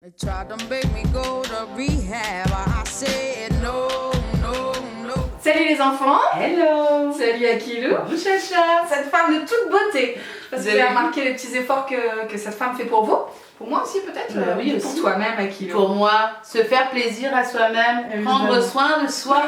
They tried to make me go to rehab. I said no, no, no. Salut les enfants. Hello. Salut Akilou. Bonjour Chacha. Cette femme de toute beauté. Parce que vous avez remarqué les petits efforts que cette femme fait pour vous. Pour moi aussi peut-être. Oui, pour aussi. toi-même Akilou. Pour moi, se faire plaisir à soi-même, Évidemment. prendre soin de soi.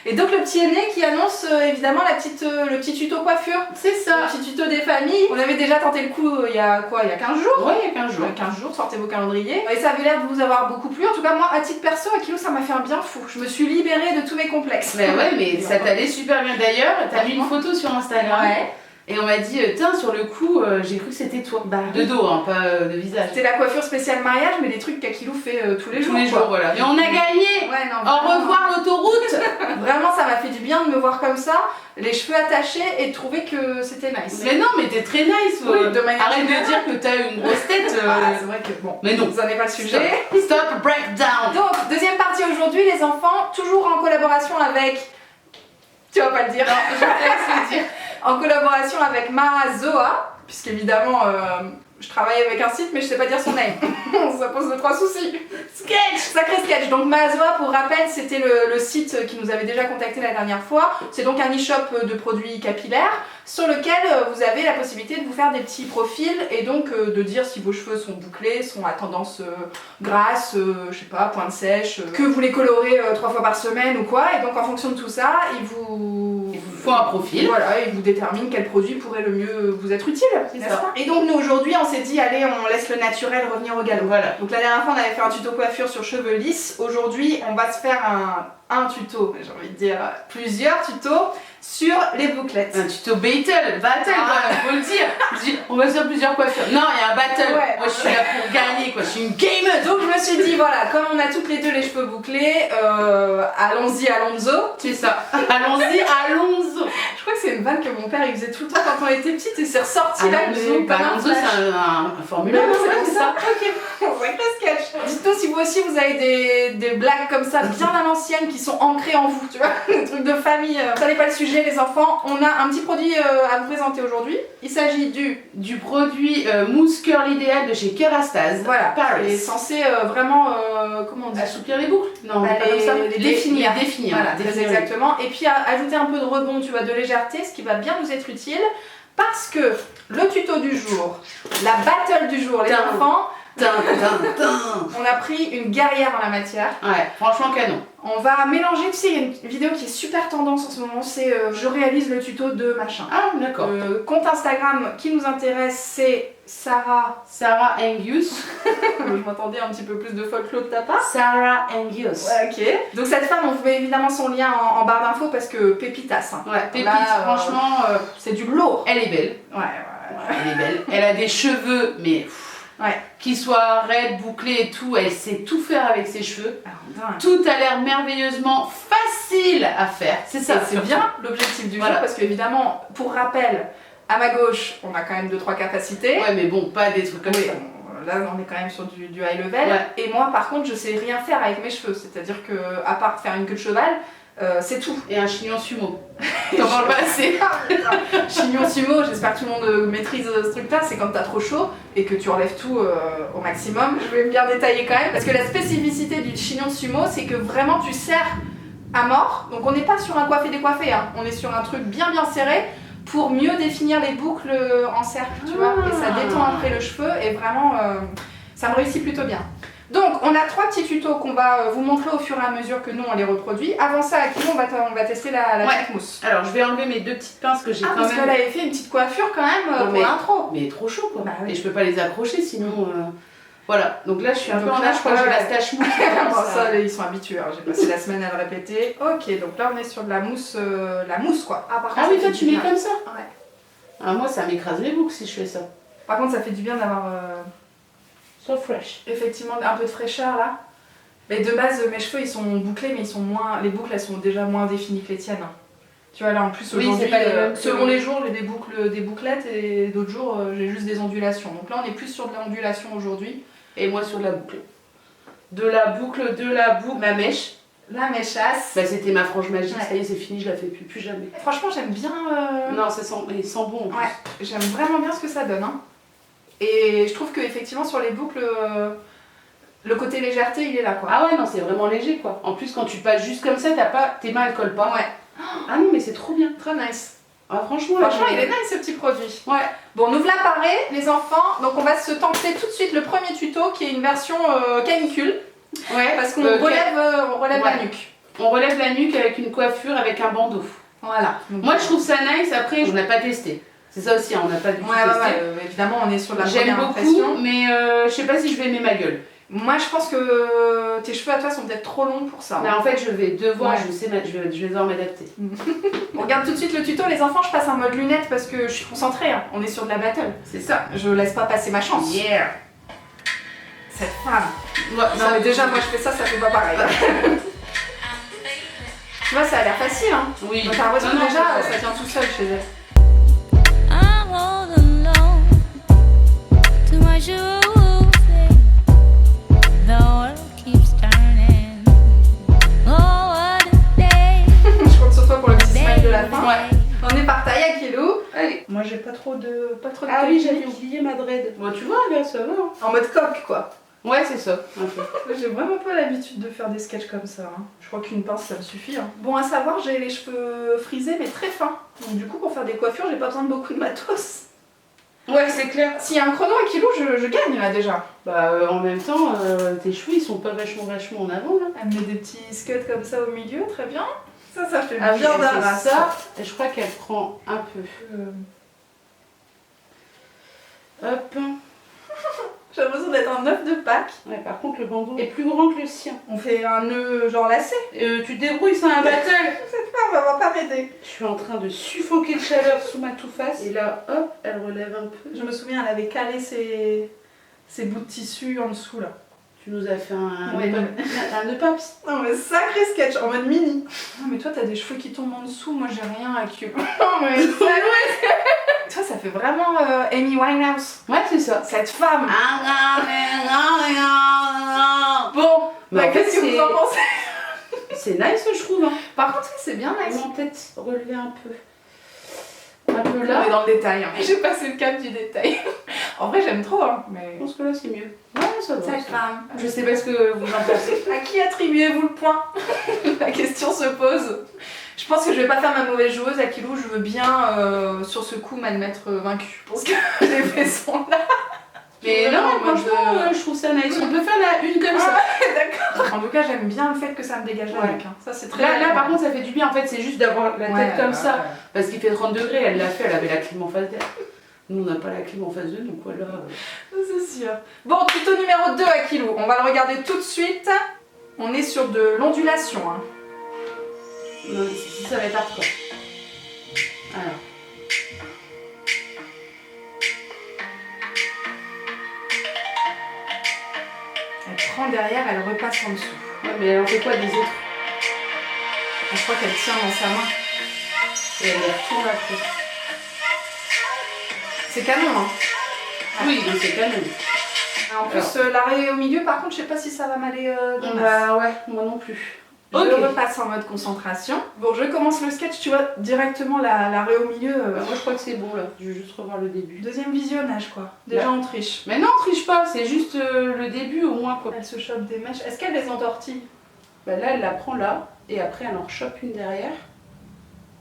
Et donc le petit aîné qui annonce évidemment le petit tuto coiffure. C'est ça. Le petit tuto des familles. On avait déjà tenté le coup il y a 15 jours. Ouais, il y a 15 jours. Il y a 15 jours, sortez vos calendriers. Et ça avait l'air de vous avoir beaucoup plu. En tout cas, moi, à titre perso, Akilou, ça m'a fait un bien fou. Je me suis libérée de tous mes complexes. Mais ouais, mais ça t'allait super bien d'ailleurs. T'as mis une photo sur Instagram. Ouais. Et on m'a dit, tiens, sur le coup, j'ai cru que c'était toi. Bah, de dos, hein, pas de visage. C'était la coiffure spéciale mariage, mais des trucs qu'Akilou fait tous les jours. Tous les quoi. jours, voilà. Mais on a gagné. Ouais, non, Au vraiment. revoir l'autoroute. Vraiment, ça m'a fait du bien de me voir comme ça, les cheveux attachés et de trouver que c'était nice. Mais non, mais t'es très nice. Oui, de manière Arrête générale. de dire que t'as une grosse tête. C'est vrai que bon, Mais non. ça n'est pas le sujet. Stop, breakdown. Donc, deuxième partie aujourd'hui, les enfants, toujours en collaboration avec. Tu vas pas le dire. Non, je te laisse le dire. En collaboration avec Mazoa, puisqu'évidemment je travaille avec un site mais je sais pas dire son name. Ça pose 2-3 soucis. Sketch, sacré sketch. Donc Mazoa, pour rappel, c'était le site qui nous avait déjà contacté la dernière fois. C'est donc un e-shop de produits capillaires sur lequel vous avez la possibilité de vous faire des petits profils et donc de dire si vos cheveux sont bouclés, sont à tendance grasse, je sais pas, pointe sèche, que vous les colorez 3 fois par semaine ou quoi. Et donc en fonction de tout ça, il vous faut un profil. Voilà, il vous détermine quel produit pourrait le mieux vous être utile, C'est n'est-ce ça. pas? Et donc nous aujourd'hui on s'est dit allez on laisse le naturel revenir au galop. Voilà. Donc la dernière fois on avait fait un tuto coiffure sur cheveux lisses, aujourd'hui on va se faire un tuto, j'ai envie de dire plusieurs tutos sur les bouclettes. Un tuto battle, faut le dire. On va faire plusieurs coiffures. Non, il y a un battle. Ouais. Moi je suis là pour gagner quoi, je suis une gameuse. Donc je me suis dit voilà, comme on a toutes les deux les cheveux bouclés, allons-y Alonso. C'est ça. Allons-y, allons-y. Je crois que c'est une vanne que mon père il faisait tout le temps quand on était petite et c'est ressorti là. Alonso, comme un Alonso, flash. c'est un Formule 1, c'est ça. Ok, sacré sketch. Dites-nous si vous aussi vous avez des blagues comme ça bien à l'ancienne qui sont ancrées en vous, tu vois, des trucs de famille. Ça n'est pas le sujet les enfants. On a un petit produit à vous présenter aujourd'hui. Il s'agit du produit mousse curl idéal de chez Kerastase. voilà, Paris. il est censé vraiment comment on dit Assouplir les boucles. Non, Bah, pas comme ça. les définir. Les définir. Voilà, définir. très exactement. Et puis ajouter un peu de rebond, tu vois, de légèreté, ce qui va bien nous être utile. Parce que le tuto du jour, la battle du jour, les enfants, on a pris une guerrière en la matière. Ouais, franchement canon. On va mélanger, tu sais, il y a une vidéo qui est super tendance en ce moment, c'est je réalise le tuto de machin. Ah, d'accord. Compte Instagram qui nous intéresse, c'est Sarah. Sarah Angus. Je m'attendais un petit peu plus de folklore de ta part. Sarah Angus. Ouais, ok. Donc cette femme, on vous met évidemment son lien en barre d'infos parce que pépitas. Hein. Ouais, pépite, Là, franchement, c'est du lourd. elle est belle. Ouais. Elle est belle. Elle a des cheveux, mais Ouais. qui soient raides, bouclés et tout. Elle sait tout faire avec ses cheveux. Alors, dingue. Tout a l'air merveilleusement facile à faire. C'est ça, Et c'est bien l'objectif du Voilà. jour parce qu'évidemment, pour rappel, à ma gauche, on a quand même 2-3 capacités. Ouais, mais bon, pas des trucs comme Oui, ça. là on est quand même sur du high level. Ouais. Et moi par contre je sais rien faire avec mes cheveux, c'est-à-dire que à part faire une queue de cheval, c'est tout. Et un chignon sumo. T'en parles pas assez. Chignon sumo, j'espère que tout le monde maîtrise ce truc-là, c'est quand t'as trop chaud et que tu relèves tout au maximum. Je vais bien détailler quand même, parce que la spécificité du chignon sumo, c'est que vraiment tu serres à mort. Donc on n'est pas sur un coiffé-décoiffé, hein. On est sur un truc bien serré pour mieux définir les boucles en cercle, tu vois. Et ça détend après le cheveu et vraiment ça me réussit plutôt bien. Donc on a 3 petits tutos qu'on va vous montrer au fur et à mesure que nous on les reproduit. Avant ça, Akilou, on va tester la chaque mousse. Alors, je vais enlever mes 2 petites pinces que j'ai quand parce même. qu'elle avait fait une petite coiffure quand même Non, pour mais- l'intro. Mais trop chaud quoi. Bah oui. Et je peux pas les accrocher sinon. Voilà, donc là je suis un Donc peu en là, âge, je crois que j'ai ouais. la stache mousse. Bon, ça, ils sont habitués, hein. J'ai passé la semaine à le répéter. Ok, donc là on est sur de la mousse quoi. Ah, par Ah contre, oui, ça toi fait tu du mets bien. comme ça. Ouais. Ah, moi ça m'écrase les boucles si je fais ça. Par contre, ça fait du bien d'avoir So fresh. effectivement un peu de fraîcheur là. Mais de base, mes cheveux ils sont bouclés, mais ils sont moins. Les boucles elles sont déjà moins définies que les tiennes. Tu vois, là en plus Oui, aujourd'hui, c'est pas les mêmes que- selon les jours, j'ai des bouclettes et d'autres jours, j'ai juste des ondulations. Donc là, on est plus sur de l'ondulation aujourd'hui. Et moi sur de la boucle. De la boucle, ma mèche. La méchasse. Bah c'était ma frange magique, Ouais. ça y est c'est fini, je la fais plus jamais. Franchement, j'aime bien. Non, ça sent, il sent bon en plus. Ouais, j'aime vraiment bien ce que ça donne. Hein. Et je trouve que effectivement sur les boucles, le côté légèreté, il est là, quoi. Ah ouais, non, c'est vraiment léger, quoi. En plus, quand tu passes juste comme ça, tes mains, elles collent pas. Ouais. Ah non, mais c'est trop bien. Très nice. Ah, franchement, Il est nice, ce petit produit. Ouais. Bon, on ouvre l'appareil, les enfants. Donc, on va se tenter tout de suite le premier tuto, qui est une version canicule. Ouais. Parce qu'on relève Ouais. la nuque. On relève la nuque avec une coiffure, avec un bandeau. Voilà. Donc, Moi, je trouve ça nice. Après, on n'a pas testé. C'est ça aussi, hein, on n'a pas du tout testé. Évidemment, on est sur la J'aime première beaucoup, impression. mais je sais pas si je vais aimer ma gueule. Moi, je pense que tes cheveux à toi sont peut-être trop longs pour ça. Mais en fait, je vais devoir, Ouais. je vais devoir m'adapter. On regarde tout de suite le tuto, les enfants. Je passe en mode lunettes parce que je suis concentrée. Hein. On est sur de la battle. C'est ça. Je laisse pas passer ma chance. Yeah. Cette femme. Ouais, Non, mais déjà, moi, je fais ça fait pas pareil. Tu vois, ça a l'air facile. Hein. Oui. Donc, t'as l'impression Non, que déjà, non, ça vient tout seul chez elle. I'm all alone to my shoes. The world keeps turning. Oh, what a day. Je compte sur toi pour le petit smile de la fin. Ouais. On est par taille à Kilou. Allez. Moi, j'ai pas trop de Ah oui, technique. j'avais oublié ma dread. Bon, tu vois, là, ça va. Hein. En mode coq, quoi. Ouais, c'est ça, un peu. J'ai vraiment pas l'habitude de faire des sketchs comme ça. Hein. Je crois qu'une pince, ça me suffit. Hein. Bon, à savoir, j'ai les cheveux frisés, mais très fins. Donc, du coup, pour faire des coiffures, j'ai pas besoin de beaucoup de matos. Ouais, c'est clair. S'il y a un chrono à Kilou, je gagne là déjà. Bah, en même temps, tes cheveux, ils sont pas vachement en avant, là. Elle me met des petits scuds comme ça au milieu, très bien. Ça fait Ah oui, bien c'est d'arras. ça. Et je crois qu'elle prend un peu. Hop. J'ai l'impression d'être un œuf de Pâques. Ouais, par contre, le bandeau est plus grand que le sien. On fait un nœud genre lacé. Tu te débrouilles, c'est un battle. Cette femme, elle va pas m'aider. Je suis en train de suffoquer de chaleur sous ma toufface. Et là, hop, elle relève un peu. Je me souviens, elle avait calé ses bouts de tissu en dessous là. Tu nous as fait un Ouais, nœud paps. Non mais sacré sketch en mode mini. Non mais toi t'as des cheveux qui tombent en dessous, moi j'ai rien à cube. Non mais toi ça fait vraiment Amy Winehouse. Ouais, c'est ça. Cette femme. Bon, Bah, qu'est-ce que vous en pensez? C'est nice, je trouve. Hein. Par contre c'est bien nice. On va peut-être relever un peu. Un peu On est là. dans le détail. Hein. J'ai passé le cap du détail. En vrai j'aime trop hein. Mais... Je pense que là c'est mieux. Ouais, ça va. Cette femme. Je sais pas ce que vous en pensez. À qui attribuez-vous le point? La question se pose. Je pense que je vais pas faire ma mauvaise joueuse à Kilou, je veux bien sur ce coup m'admettre vaincue. Parce que les faits sont là. Mais non, franchement, je trouve ça nice. On peut faire la une comme ça. D'accord. En tout cas, j'aime bien le fait que ça me dégage la Ouais. nuque. Hein. Ça, c'est très Là, par contre, ça fait du bien. En fait, c'est juste d'avoir la tête comme ça. Ouais. Parce qu'il fait 30 degrés, elle l'a fait, elle avait la clim en face d'elle. Nous, on n'a pas la clim en face d'eux, donc voilà. C'est sûr. Bon, tuto numéro 2 à Kilou. On va le regarder tout de suite. On est sur de l'ondulation. Hein. Non, si ça va être hardcore. Alors. Elle prend derrière, elle repasse en dessous. Ouais, mais elle en fait quoi des autres? Je crois qu'elle tient dans sa main. Et elle les retourne après. C'est canon, hein. Oui, donc c'est canon. En plus, l'arrêt au milieu, par contre, je sais pas si ça va m'aller dans la... Bah ouais, moi non plus. Je Ok. repasse en mode concentration. Bon, je commence le sketch, tu vois, directement l'arrêt au milieu. Bah, moi je crois que c'est bon là, je vais juste revoir le début. Deuxième visionnage, quoi. Déjà, Ouais. on triche. Mais non, triche pas, c'est juste le début au moins quoi. Elle se chope des mèches. Est-ce qu'elle les entortille? Bah là, elle la prend là, et après elle en chope une derrière,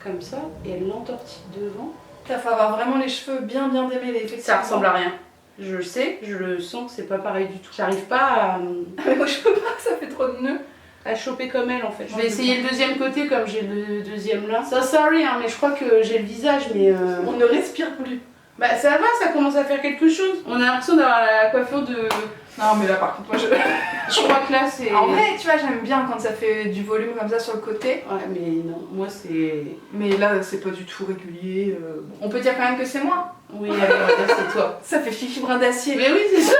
comme ça, et elle l'entortille devant. Il faut avoir vraiment les cheveux bien démêlés, effectivement. Ça ressemble à rien. Je le sais, je le sens que c'est pas pareil du tout. J'arrive pas Mais moi, je peux pas, ça fait trop de nœuds. à choper comme elle en fait. Je Moi, vais je essayer peux le deuxième côté comme j'ai le deuxième là. So sorry, hein, mais je crois que j'ai le visage, mais. On ne respire plus. Bah ça va, ça commence à faire quelque chose. On a l'impression d'avoir la coiffure de. Non, mais là, par contre, moi, Je crois que là c'est. En vrai, tu vois, j'aime bien quand ça fait du volume comme ça sur le côté. Ouais, mais non, moi c'est. Mais là, c'est pas du tout régulier. On peut dire quand même que c'est moi. Oui, allez, on va dire c'est toi. Ça fait Fifi Brin d'Acier. Mais oui, c'est ça.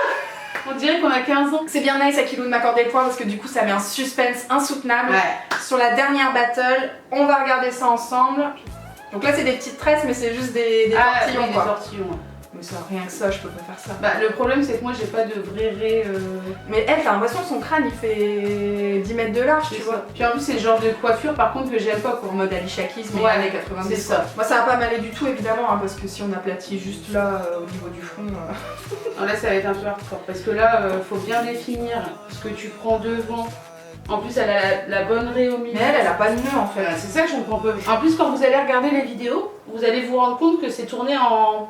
On dirait qu'on a 15 ans. C'est bien nice à Kilou de m'accorder le point parce que du coup, ça met un suspense insoutenable. Ouais. Sur la dernière battle, on va regarder ça ensemble. Donc là, c'est des petites tresses, mais c'est juste des tortillons, oui, quoi. des tortillons. Ouais. Mais ça, rien que ça, je peux pas faire ça. Bah, le problème, c'est que moi, j'ai pas de vrai raie. Mais elle, t'as l'impression que son crâne il fait 10 mètres de large, tu vois. Puis en plus, c'est le genre de coiffure, par contre, que j'aime pas, quoi. En mode Alicia Keys, mais Ouais, années 90. c'est ça. Moi, ça va pas m'aller du tout, évidemment, hein, parce que si on aplatit juste là, au niveau du front. Non, là, ça va être un peu hardcore, parce que là, faut bien définir ce que tu prends devant. En plus, elle a la bonne raie au milieu. Mais elle a pas de nœud en fait. Voilà, c'est ça que je comprends pas. En plus, quand vous allez regarder les vidéos, vous allez vous rendre compte que c'est tourné en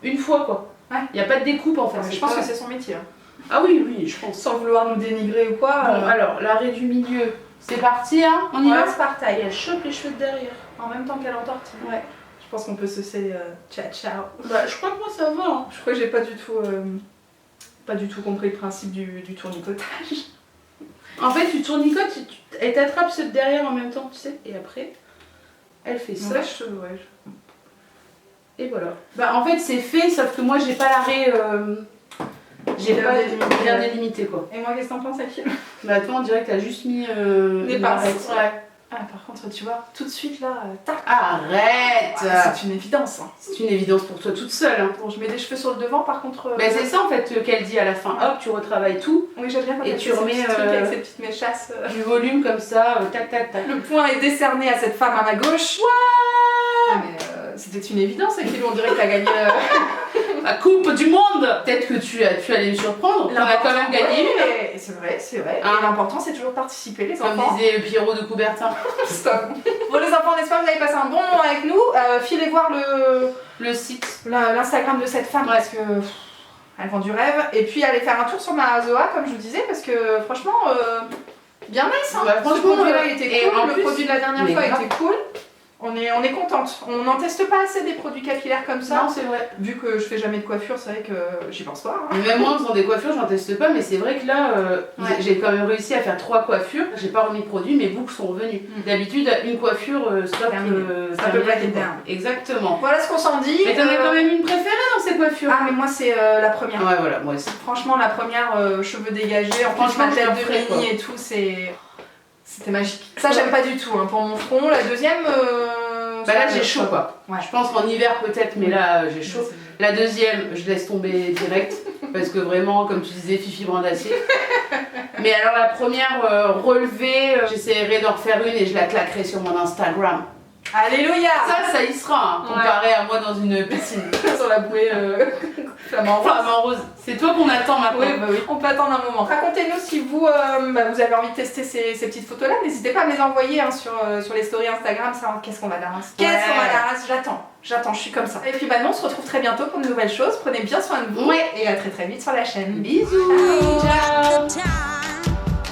une fois, quoi. Ouais. Il n'y a pas de découpe, en fait. Je pense que c'est son métier. Hein. Ah oui, oui, je pense. Sans vouloir nous dénigrer ou quoi. Bon, alors, la raie du milieu, c'est parti, hein. On y va. c'est par Et taille. elle chope les cheveux de derrière. En même temps qu'elle entortille. Ouais. Je pense qu'on peut se céder ciao ciao. Bah, je crois que moi, ça va, hein. Je crois que j'ai pas du tout compris le principe du tournicotage. En fait, tu tournicotes, elle t'attrape ceux de derrière en même temps, tu sais. Et après, elle fait ça. Ouais. Et voilà. Bah, en fait, c'est fait, sauf que moi, j'ai pas la raie. J'ai Bien pas délimité. bien délimité, quoi. Et moi, qu'est-ce que t'en penses, Akil? Bah, toi, on dirait que t'as juste mis Des une pinces. arête. Ouais. Ah, par contre, tu vois, tout de suite là, tac. Arrête C'est une évidence. Hein. C'est une évidence pour toi toute seule. Hein. Bon, je mets des cheveux sur le devant, par contre. Bah, c'est ça en fait qu'elle dit à la fin. Hop, tu retravailles tout, Oui, j'aime bien quand Et elle tu fait ces remets, petits trucs avec ses petites méchasses. du volume comme ça, tac tac tac. Le point est décerné à cette femme à ma gauche. Ouais. Mais c'était une évidence, Akil, on dirait que t'as gagné. La coupe du monde. Peut-être que tu allais me surprendre. On a quand même gagné une. Ouais, c'est vrai, c'est vrai. Hein. Et l'important, c'est toujours de participer, les Comme enfants. disait Pierrot de Coubertin. Stop. Bon, les enfants, on espère que vous avez passé un bon moment avec nous. Filez voir Le site. l'Instagram de cette femme Ouais. parce que elle vend du rêve. Et puis allez faire un tour sur ma Zoa, comme je vous disais, parce que franchement, bien nice. Hein. Bah, Ce franchement, produit-là, il était et cool. en Le plus, produit de la dernière mais fois grave. était cool. On est contente. On n'en teste pas assez des produits capillaires comme ça. Non, c'est vrai. Vu que je fais jamais de coiffure, c'est vrai que j'y pense pas. Hein. Mais même moi, en faisant des coiffures, j'en teste pas, mais c'est vrai que là, Ouais. j'ai quand même réussi à faire 3 coiffures. J'ai pas remis de produit, mes boucles sont revenues. D'habitude, une coiffure, stop, Terminé. Ça peut pas être bien. Exactement. Voilà ce qu'on s'en dit. Mais t'en as quand même une préférée dans ces coiffures. Ah, mais moi, c'est la première. Ouais, voilà, moi aussi. Franchement, la première, cheveux dégagés, en plus Franchement, ma je tête le de ferais, quoi. mini et tout, c'était magique. Ça, j'aime pas du tout hein, pour mon front. La deuxième. Bah là, ça, j'ai chaud quoi. Ouais. Je pense qu'en hiver peut-être, mais là, j'ai chaud. La deuxième, je laisse tomber direct. Parce que vraiment, comme tu disais, Fifi Brandacier. Mais alors, la première relevée, j'essaierai d'en refaire une et je la claquerai sur mon Instagram. Alléluia. Ça y sera, hein, comparé à moi dans une piscine. Sur la bouée flamant rose. Flamant rose. C'est toi qu'on attend maintenant. Oui, bah oui. On peut attendre un moment. Racontez-nous si vous, vous avez envie de tester ces petites photos-là. N'hésitez pas à me les envoyer hein, sur les stories Instagram. Ça, qu'est-ce qu'on va la race. Qu'est-ce qu'on va la race. J'attends, je suis comme ça. Et puis maintenant, on se retrouve très bientôt pour de nouvelles choses. Prenez bien soin de vous. Ouais. Et à très très vite sur la chaîne. Bisous. Ciao.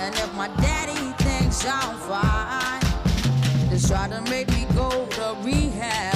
And if my daddy thinks I'm fine, just try to make me go to rehab.